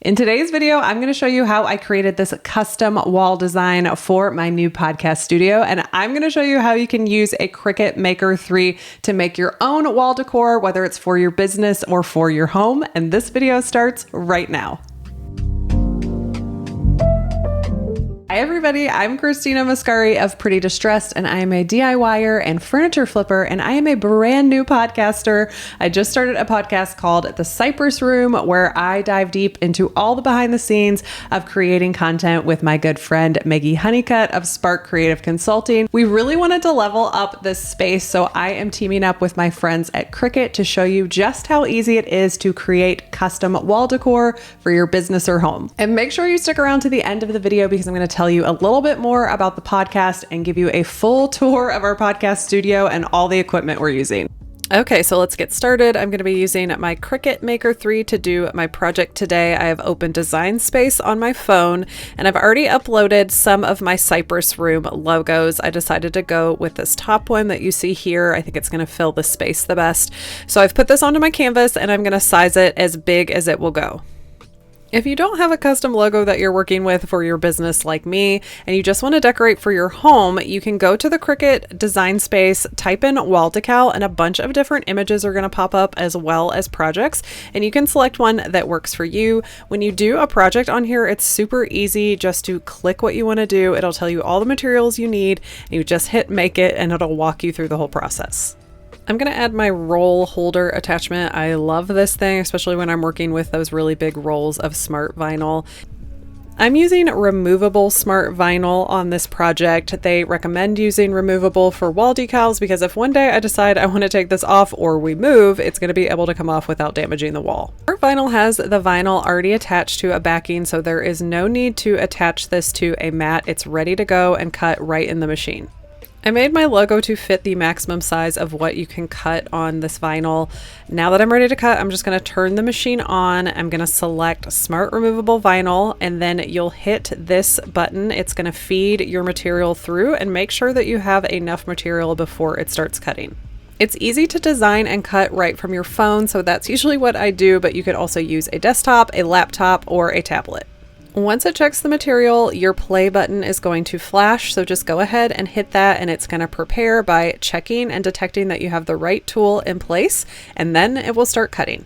In today's video, I'm going to show you how I created this custom wall design for my new podcast studio. And I'm going to show you how you can use a Cricut Maker 3 to make your own wall decor, whether it's for your business or for your home. And this video starts right now. Hi everybody, I'm Christina Mascari of Pretty Distressed, and I am a DIYer and furniture flipper, and I am a brand new podcaster. I just started a podcast called The Cypress Room, where I dive deep into all the behind the scenes of creating content with my good friend Maggie Honeycutt of Spark Creative Consulting. We really wanted to level up this space, so I am teaming up with my friends at Cricut to show you just how easy it is to create custom wall decor for your business or home. And make sure you stick around to the end of the video because I'm going to tell you a little bit more about the podcast and give you a full tour of our podcast studio and all the equipment we're using. Okay, so let's get started. I'm going to be using my Cricut Maker 3 to do my project today. I have opened Design Space on my phone, and I've already uploaded some of my Cypress Room logos. I decided to go with this top one that you see here. I think it's going to fill the space the best. So I've put this onto my canvas, and I'm going to size it as big as it will go. If you don't have a custom logo that you're working with for your business like me, and you just want to decorate for your home, you can go to the Cricut Design Space, type in wall decal, and a bunch of different images are going to pop up as well as projects, and you can select one that works for you. When you do a project on here, it's super easy just to click what you want to do. It'll tell you all the materials you need, and you just hit make it, and it'll walk you through the whole process. I'm going to add my roll holder attachment. I love this thing, especially when I'm working with those really big rolls of smart vinyl. I'm using removable smart vinyl on this project. They recommend using removable for wall decals because if one day I decide I want to take this off or we move, it's going to be able to come off without damaging the wall. Smart vinyl has the vinyl already attached to a backing, so there is no need to attach this to a mat. It's ready to go and cut right in the machine. I made my logo to fit the maximum size of what you can cut on this vinyl. Now that I'm ready to cut, I'm just going to turn the machine on. I'm going to select Smart Removable Vinyl, and then you'll hit this button. It's going to feed your material through and make sure that you have enough material before it starts cutting. It's easy to design and cut right from your phone, so that's usually what I do, but you could also use a desktop, a laptop, or a tablet. Once it checks the material, your play button is going to flash, so just go ahead and hit that, and it's going to prepare by checking and detecting that you have the right tool in place, and then it will start cutting.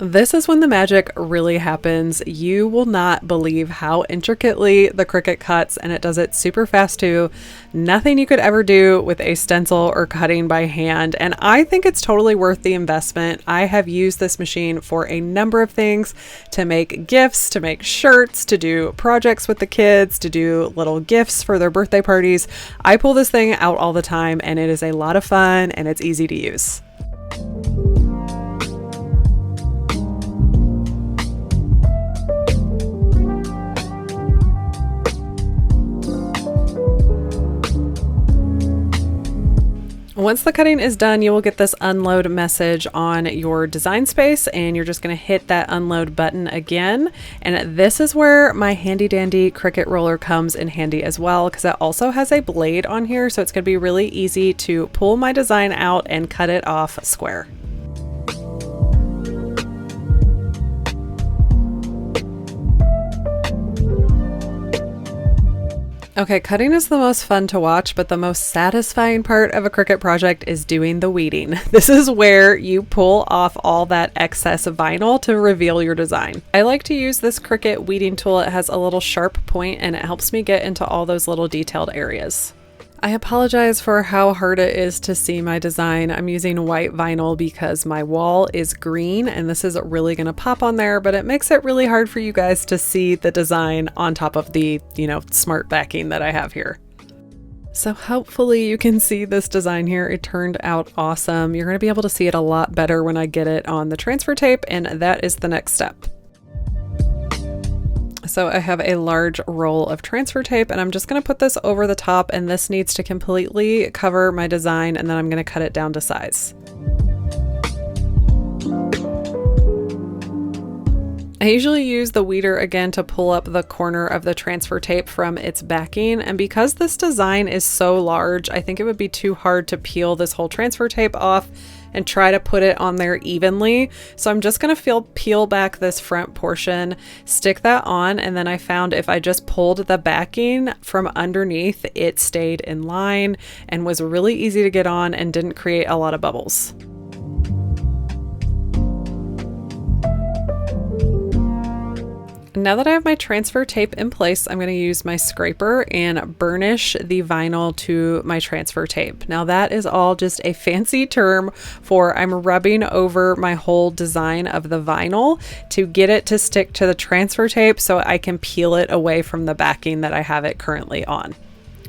This is when the magic really happens. You will not believe how intricately the Cricut cuts, and it does it super fast too. Nothing you could ever do with a stencil or cutting by hand, and I think it's totally worth the investment. I have used this machine for a number of things, to make gifts, to make shirts, to do projects with the kids, to do little gifts for their birthday parties. I pull this thing out all the time, and it is a lot of fun, and it's easy to use. Once the cutting is done, you will get this unload message on your design space, and you're just going to hit that unload button again. And this is where my handy dandy Cricut roller comes in handy as well, because it also has a blade on here, so it's going to be really easy to pull my design out and cut it off square. Okay, cutting is the most fun to watch, but the most satisfying part of a Cricut project is doing the weeding. This is where you pull off all that excess vinyl to reveal your design. I like to use this Cricut weeding tool. It has a little sharp point, and it helps me get into all those little detailed areas. I apologize for how hard it is to see my design. I'm using white vinyl because my wall is green, and this is really going to pop on there, but it makes it really hard for you guys to see the design on top of the, smart backing that I have here. So hopefully you can see this design here. It turned out awesome. You're going to be able to see it a lot better when I get it on the transfer tape, and that is the next step. So I have a large roll of transfer tape, and I'm just going to put this over the top, and this needs to completely cover my design, and then I'm going to cut it down to size. I usually use the weeder again to pull up the corner of the transfer tape from its backing, and because this design is so large, I think it would be too hard to peel this whole transfer tape off and try to put it on there evenly. So I'm just going to peel back this front portion, stick that on, and then I found if I just pulled the backing from underneath, it stayed in line and was really easy to get on and didn't create a lot of bubbles. Now that I have my transfer tape in place, I'm going to use my scraper and burnish the vinyl to my transfer tape. Now that is all just a fancy term for I'm rubbing over my whole design of the vinyl to get it to stick to the transfer tape so I can peel it away from the backing that I have it currently on.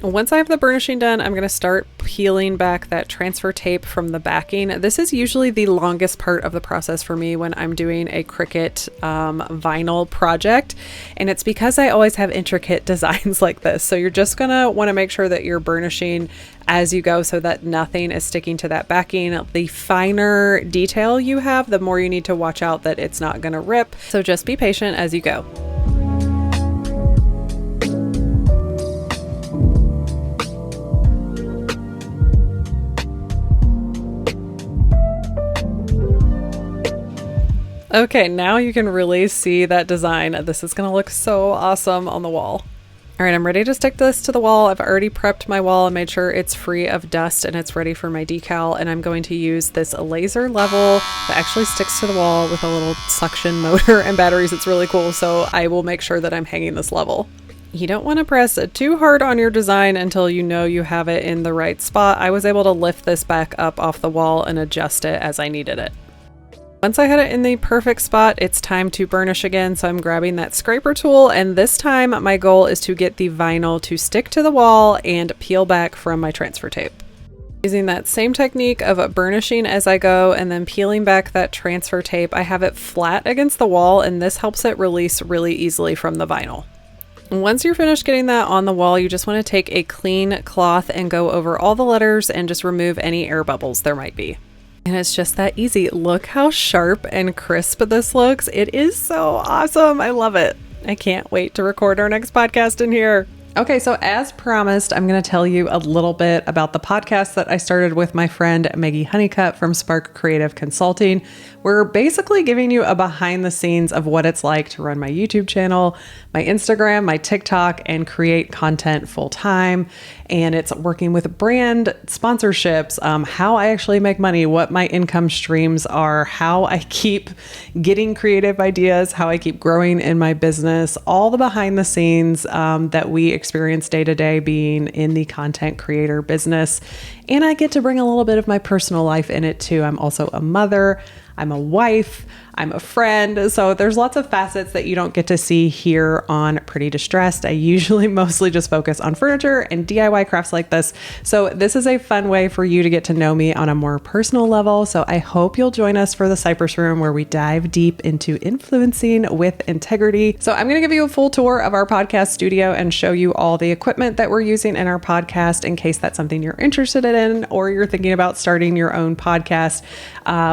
Once I have the burnishing done, I'm going to start peeling back that transfer tape from the backing. This is usually the longest part of the process for me when I'm doing a Cricut vinyl project. And it's because I always have intricate designs like this. So you're just going to want to make sure that you're burnishing as you go so that nothing is sticking to that backing. The finer detail you have, the more you need to watch out that it's not going to rip. So just be patient as you go. Okay, now you can really see that design. This is gonna look so awesome on the wall. All right, I'm ready to stick this to the wall. I've already prepped my wall and made sure it's free of dust and it's ready for my decal. And I'm going to use this laser level that actually sticks to the wall with a little suction motor and batteries. It's really cool. So I will make sure that I'm hanging this level. You don't want to press too hard on your design until you know you have it in the right spot. I was able to lift this back up off the wall and adjust it as I needed it. Once I had it in the perfect spot, it's time to burnish again. So I'm grabbing that scraper tool, and this time my goal is to get the vinyl to stick to the wall and peel back from my transfer tape. Using that same technique of burnishing as I go and then peeling back that transfer tape, I have it flat against the wall, and this helps it release really easily from the vinyl. Once you're finished getting that on the wall, you just want to take a clean cloth and go over all the letters and just remove any air bubbles there might be. And it's just that easy. Look how sharp and crisp this looks. It is so awesome. I love it. I can't wait to record our next podcast in here. Okay, so as promised, I'm going to tell you a little bit about the podcast that I started with my friend Maggie Honeycutt from Spark Creative Consulting. We're basically giving you a behind the scenes of what it's like to run my YouTube channel, my Instagram, my TikTok, and create content full time. And it's working with brand sponsorships, how I actually make money, what my income streams are, how I keep getting creative ideas, how I keep growing in my business, all the behind the scenes that we experience day to day being in the content creator business. And I get to bring a little bit of my personal life in it too. I'm also a mother, I'm a wife, I'm a friend. So there's lots of facets that you don't get to see here on Pretty Distressed. I usually mostly just focus on furniture and DIY crafts like this. So this is a fun way for you to get to know me on a more personal level. So I hope you'll join us for the Cypress Room, where we dive deep into influencing with integrity. So I'm going to give you a full tour of our podcast studio and show you all the equipment that we're using in our podcast in case that's something you're interested in or you're thinking about starting your own podcast.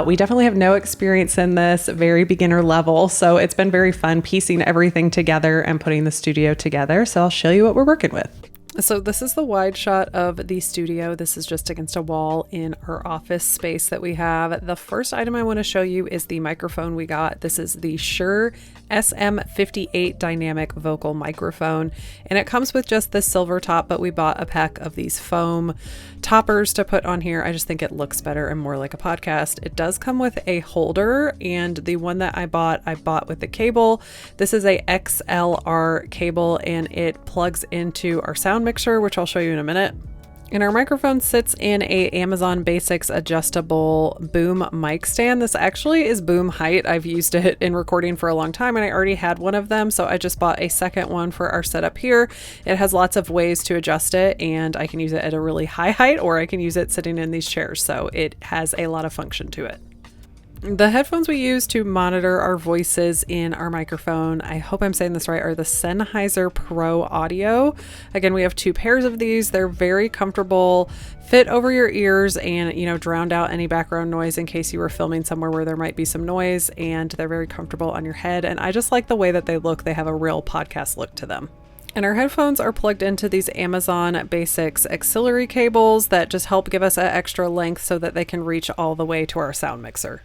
We definitely have no experience in this, very beginner level. So it's been very fun piecing everything together and putting the studio together. So I'll show you what we're working with. So this is the wide shot of the studio. This is just against a wall in our office space that we have. The first item I want to show you is the microphone we got. This is the Shure SM58 dynamic vocal microphone, and it comes with just this silver top, but we bought a pack of these foam toppers to put on here. I just think it looks better and more like a podcast. It does come with a holder, and the one that I bought with the cable. This is a XLR cable, and it plugs into our sound mixer, which I'll show you in a minute. And our microphone sits in a Amazon Basics adjustable boom mic stand. This actually is boom height. I've used it in recording for a long time, and I already had one of them, so I just bought a second one for our setup here. It has lots of ways to adjust it, and I can use it at a really high height, or I can use it sitting in these chairs, so it has a lot of function to it. The headphones we use to monitor our voices in our microphone, I hope I'm saying this right, are the Sennheiser Pro Audio. Again, we have two pairs of these. They're very comfortable, fit over your ears, and drown out any background noise in case you were filming somewhere where there might be some noise, and they're very comfortable on your head. And I just like the way that they look. They have a real podcast look to them. And our headphones are plugged into these Amazon Basics auxiliary cables that just help give us an extra length so that they can reach all the way to our sound mixer.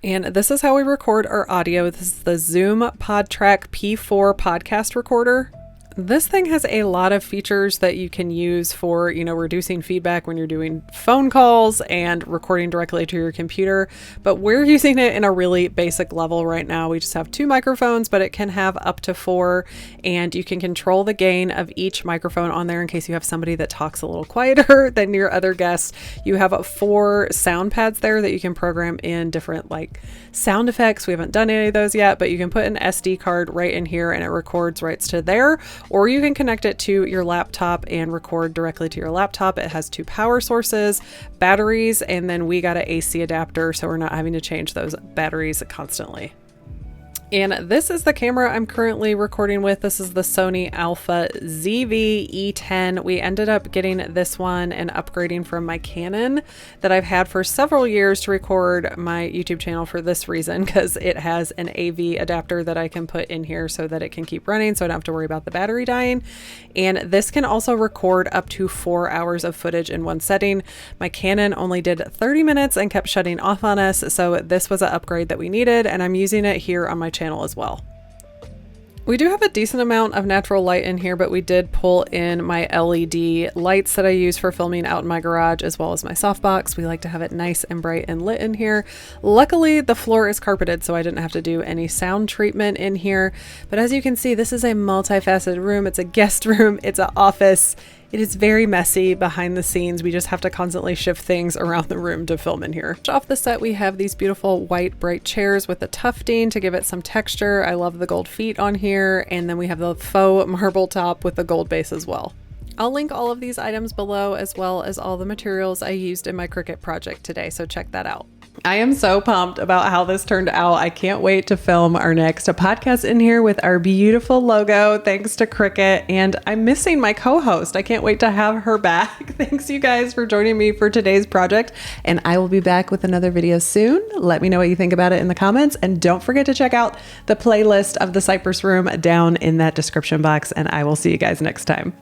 And this is how we record our audio. This is the Zoom PodTrack P4 podcast recorder. This thing has a lot of features that you can use for, reducing feedback when you're doing phone calls and recording directly to your computer. But we're using it in a really basic level right now. We just have 2 microphones, but it can have up to 4, and you can control the gain of each microphone on there in case you have somebody that talks a little quieter than your other guests. You have 4 sound pads there that you can program in different sound effects. We haven't done any of those yet, but you can put an SD card right in here and it records right to there. Or you can connect it to your laptop and record directly to your laptop. It has 2 power sources, batteries, and then we got an AC adapter, so we're not having to change those batteries constantly. And this is the camera I'm currently recording with. This is the Sony Alpha ZV-E10. We ended up getting this one and upgrading from my Canon that I've had for several years to record my YouTube channel for this reason, because it has an AV adapter that I can put in here so that it can keep running so I don't have to worry about the battery dying. And this can also record up to 4 hours of footage in one setting. My Canon only did 30 minutes and kept shutting off on us, so this was an upgrade that we needed, and I'm using it here on my channel as well. We do have a decent amount of natural light in here, but we did pull in my LED lights that I use for filming out in my garage, as well as my softbox. We like to have it nice and bright and lit in here. Luckily, the floor is carpeted, so I didn't have to do any sound treatment in here. But as you can see, this is a multifaceted room. It's a guest room. It's an office. It is very messy behind the scenes. We just have to constantly shift things around the room to film in here. Off the set, we have these beautiful white bright chairs with the tufting to give it some texture. I love the gold feet on here. And then we have the faux marble top with the gold base as well. I'll link all of these items below, as well as all the materials I used in my Cricut project today, so check that out. I am so pumped about how this turned out. I can't wait to film our next podcast in here with our beautiful logo, thanks to Cricut. And I'm missing my co-host. I can't wait to have her back. Thanks you guys for joining me for today's project. And I will be back with another video soon. Let me know what you think about it in the comments. And don't forget to check out the playlist of the Cypress Room down in that description box. And I will see you guys next time.